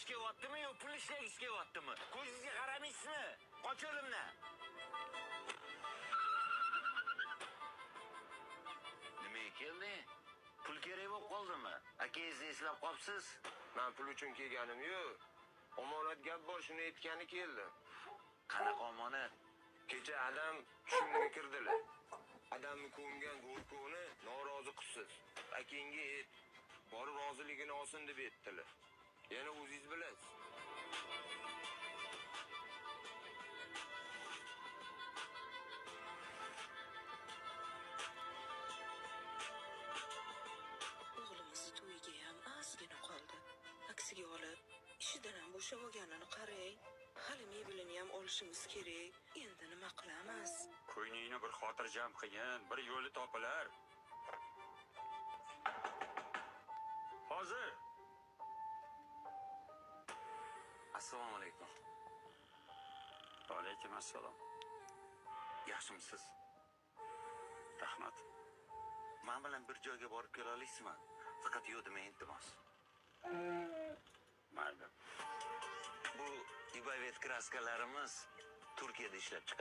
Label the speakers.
Speaker 1: ish kelyaptimi yo pul ishlagish kelyaptimi? Ko'zingizga qaramaysizmi? Qoch yo'limdan. Nimaga kelding? Pul kerak bo'lib qoldimi? Akangizni eslab qopsiz?
Speaker 2: Men pul uchun kelganim yo'q. Omonat gap bor, shuni aytgani keldim.
Speaker 1: Qanaqa omonat?
Speaker 2: Kecha adam tushimga kirdilar. Adamni ko'mgan go'rkovni norozi qilsiz. Akangga ayt, borib roziligini olsin deb aytdilar. Yana o'zingiz bilasiz.
Speaker 3: O'g'limizni to'yiga ham ozgina qoldi. Aksiga olib, ishidan ham bo'shab olganini qarang. Hali mebelini ham olishimiz kerak. Endi nima qilamiz?
Speaker 4: Ko'yningni bir xotirjam qilgin, bir yo'li topilar. Hozir.
Speaker 1: Assalomu alaykum.
Speaker 4: Va alaykum assalom.
Speaker 1: Yaxshimisiz?
Speaker 4: Rahmat.
Speaker 1: Men bilan bir joyga borib kela olasizmi? Faqat yo'q demang, iltimos.
Speaker 4: Mayli.
Speaker 1: Bu Ibavet kraskalarimiz Turkiyada ishlab chiqarilgan.